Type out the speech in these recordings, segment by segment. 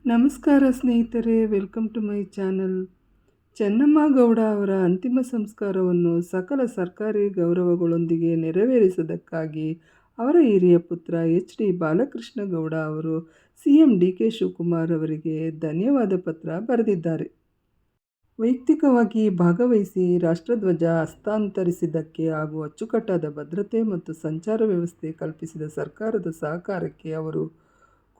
ನಮಸ್ಕಾರ ಸ್ನೇಹಿತರೆ, welcome to my channel. Chennamma Gowda ಅವರ ಅಂತಿಮ ಸಂಸ್ಕಾರವನ್ನು ಸಕಲ ಸರ್ಕಾರಿ ಗೌರವಗಳೊಂದಿಗೆ ನೆರವೇರಿಸಿದ್ದಕ್ಕಾಗಿ ಅವರ ಹಿರಿಯ ಪುತ್ರ HD ಬಾಲಕೃಷ್ಣ ಗೌಡ ಅವರು CM DK ಶಿವಕುಮಾರ್ ಅವರಿಗೆ ಧನ್ಯವಾದ ಪತ್ರ ಬರೆದಿದ್ದಾರೆ. ವೈಯಕ್ತಿಕವಾಗಿ ಭಾಗವಹಿಸಿ ರಾಷ್ಟ್ರಧ್ವಜ ಹಸ್ತಾಂತರಿಸಿದ್ದಕ್ಕೆ ಹಾಗೂ ಅಚ್ಚುಕಟ್ಟಾದ ಭದ್ರತೆ ಮತ್ತು ಸಂಚಾರ ವ್ಯವಸ್ಥೆ ಕಲ್ಪಿಸಿದ ಸರ್ಕಾರದ ಸಹಕಾರಕ್ಕೆ ಅವರು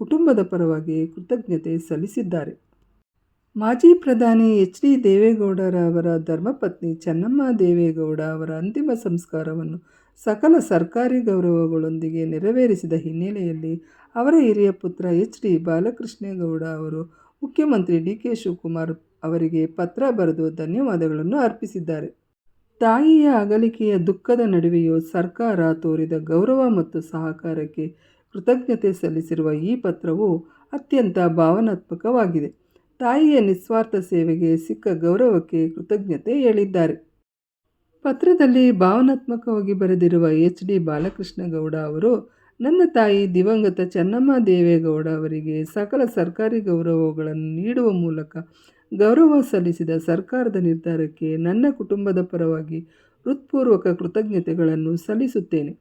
ಕುಟುಂಬದ ಪರವಾಗಿ ಕೃತಜ್ಞತೆ ಸಲ್ಲಿಸಿದ್ದಾರೆ. ಮಾಜಿ ಪ್ರಧಾನಿ HD ದೇವೇಗೌಡರ ಅವರ ಧರ್ಮಪತ್ನಿ ಚೆನ್ನಮ್ಮ ದೇವೇಗೌಡ ಅವರ ಅಂತಿಮ ಸಂಸ್ಕಾರವನ್ನು ಸಕಲ ಸರ್ಕಾರಿ ಗೌರವಗಳೊಂದಿಗೆ ನೆರವೇರಿಸಿದ ಹಿನ್ನೆಲೆಯಲ್ಲಿ ಅವರ ಹಿರಿಯ ಪುತ್ರ HD ಬಾಲಕೃಷ್ಣೇಗೌಡ ಅವರು ಮುಖ್ಯಮಂತ್ರಿ DK ಶಿವಕುಮಾರ್ ಅವರಿಗೆ ಪತ್ರ ಬರೆದು ಧನ್ಯವಾದಗಳನ್ನು ಅರ್ಪಿಸಿದ್ದಾರೆ. ತಾಯಿಯ ಅಗಲಿಕೆಯ ದುಃಖದ ನಡುವೆಯೂ ಸರ್ಕಾರ ತೋರಿದ ಗೌರವ ಮತ್ತು ಸಹಕಾರಕ್ಕೆ ಕೃತಜ್ಞತೆ ಸಲ್ಲಿಸಿರುವ ಈ ಪತ್ರವು ಅತ್ಯಂತ ಭಾವನಾತ್ಮಕವಾಗಿದೆ. ತಾಯಿಯ ನಿಸ್ವಾರ್ಥ ಸೇವೆಗೆ ಸಿಕ್ಕ ಗೌರವಕ್ಕೆ ಕೃತಜ್ಞತೆ ಹೇಳಿದ್ದಾರೆ. ಪತ್ರದಲ್ಲಿ ಭಾವನಾತ್ಮಕವಾಗಿ ಬರೆದಿರುವ HD ಬಾಲಕೃಷ್ಣ ಗೌಡ ಅವರು, ನನ್ನ ತಾಯಿ ದಿವಂಗತ ಚೆನ್ನಮ್ಮ ದೇವೇಗೌಡ ಅವರಿಗೆ ಸಕಲ ಸರ್ಕಾರಿ ಗೌರವಗಳನ್ನು ನೀಡುವ ಮೂಲಕ ಗೌರವ ಸಲ್ಲಿಸಿದ ಸರ್ಕಾರದ ನಿರ್ಧಾರಕ್ಕೆ ನನ್ನ ಕುಟುಂಬದ ಪರವಾಗಿ ಹೃತ್ಪೂರ್ವಕ ಕೃತಜ್ಞತೆಗಳನ್ನು ಸಲ್ಲಿಸುತ್ತೇನೆ.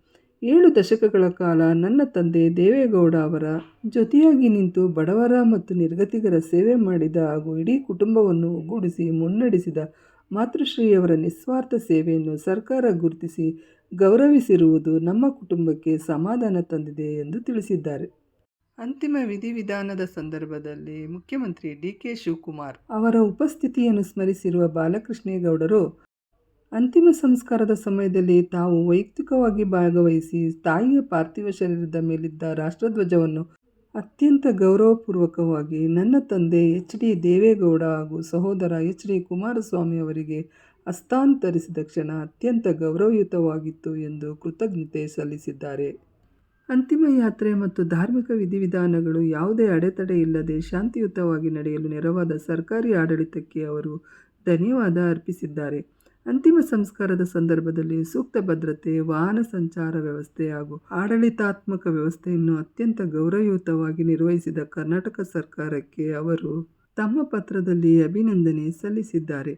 7 ದಶಕಗಳ ಕಾಲ ನನ್ನ ತಂದೆ ದೇವೇಗೌಡ ಅವರ ಜೊತೆಯಾಗಿ ನಿಂತು ಬಡವರ ಮತ್ತು ನಿರ್ಗತಿಕರ ಸೇವೆ ಮಾಡಿದ ಹಾಗೂ ಇಡೀ ಕುಟುಂಬವನ್ನು ಒಗ್ಗೂಡಿಸಿ ಮುನ್ನಡೆಸಿದ ಮಾತೃಶ್ರೀಯವರ ನಿಸ್ವಾರ್ಥ ಸೇವೆಯನ್ನು ಸರ್ಕಾರ ಗುರುತಿಸಿ ಗೌರವಿಸಿರುವುದು ನಮ್ಮ ಕುಟುಂಬಕ್ಕೆ ಸಮಾಧಾನ ತಂದಿದೆ ಎಂದು ತಿಳಿಸಿದ್ದಾರೆ. ಅಂತಿಮ ವಿಧಿವಿಧಾನದ ಸಂದರ್ಭದಲ್ಲಿ ಮುಖ್ಯಮಂತ್ರಿ DK ಶಿವಕುಮಾರ್ ಅವರ ಉಪಸ್ಥಿತಿಯನ್ನು ಸ್ಮರಿಸಿರುವ ಬಾಲಕೃಷ್ಣೇಗೌಡರು, ಅಂತಿಮ ಸಂಸ್ಕಾರದ ಸಮಯದಲ್ಲಿ ತಾವು ವೈಯಕ್ತಿಕವಾಗಿ ಭಾಗವಹಿಸಿ ತಾಯಿಯ ಪಾರ್ಥಿವ ಶರೀರದ ಮೇಲಿದ್ದ ರಾಷ್ಟ್ರಧ್ವಜವನ್ನು ಅತ್ಯಂತ ಗೌರವಪೂರ್ವಕವಾಗಿ ನನ್ನ ತಂದೆ HD ದೇವೇಗೌಡ ಹಾಗೂ ಸಹೋದರ HD ಕುಮಾರಸ್ವಾಮಿ ಅವರಿಗೆ ಹಸ್ತಾಂತರಿಸಿದ ಕ್ಷಣ ಅತ್ಯಂತ ಗೌರವಯುತವಾಗಿತ್ತು ಎಂದು ಕೃತಜ್ಞತೆ ಸಲ್ಲಿಸಿದ್ದಾರೆ. ಅಂತಿಮ ಯಾತ್ರೆ ಮತ್ತು ಧಾರ್ಮಿಕ ವಿಧಿವಿಧಾನಗಳು ಯಾವುದೇ ಅಡೆತಡೆ ಇಲ್ಲದೆ ಶಾಂತಿಯುತವಾಗಿ ನಡೆಯಲು ನೆರವಾದ ಸರ್ಕಾರಿ ಆಡಳಿತಕ್ಕೆ ಅವರು ಧನ್ಯವಾದ ಅರ್ಪಿಸಿದ್ದಾರೆ. ಅಂತಿಮ ಸಂಸ್ಕಾರದ ಸಂದರ್ಭದಲ್ಲಿ ಸೂಕ್ತ ಭದ್ರತೆ, ವಾಹನ ಸಂಚಾರ ವ್ಯವಸ್ಥೆ ಹಾಗೂ ಆಡಳಿತಾತ್ಮಕ ವ್ಯವಸ್ಥೆಯನ್ನು ಅತ್ಯಂತ ಗೌರವಯುತವಾಗಿ ನಿರ್ವಹಿಸಿದ ಕರ್ನಾಟಕ ಸರ್ಕಾರಕ್ಕೆ ಅವರು ತಮ್ಮ ಪತ್ರದಲ್ಲಿ ಅಭಿನಂದನೆ ಸಲ್ಲಿಸಿದ್ದಾರೆ.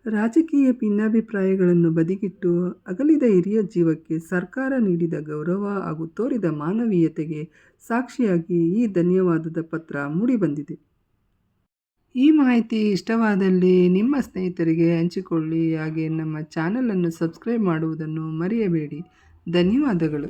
ರಾಜಕೀಯ ಭಿನ್ನಾಭಿಪ್ರಾಯಗಳನ್ನು ಬದಿಗಿಟ್ಟು ಅಗಲಿದ ಹಿರಿಯ ಜೀವಕ್ಕೆ ಸರ್ಕಾರ ನೀಡಿದ ಗೌರವ ಹಾಗೂ ತೋರಿದ ಮಾನವೀಯತೆಗೆ ಸಾಕ್ಷಿಯಾಗಿ ಈ ಧನ್ಯವಾದದ ಪತ್ರ ಮೂಡಿಬಂದಿದೆ. ಈ ಮಾಹಿತಿ ಇಷ್ಟವಾದಲ್ಲಿ ನಿಮ್ಮ ಸ್ನೇಹಿತರಿಗೆ ಹಂಚಿಕೊಳ್ಳಿ. ಹಾಗೆ ನಮ್ಮ ಚಾನಲನ್ನು ಸಬ್ಸ್ಕ್ರೈಬ್ ಮಾಡುವುದನ್ನು ಮರೆಯಬೇಡಿ. ಧನ್ಯವಾದಗಳು.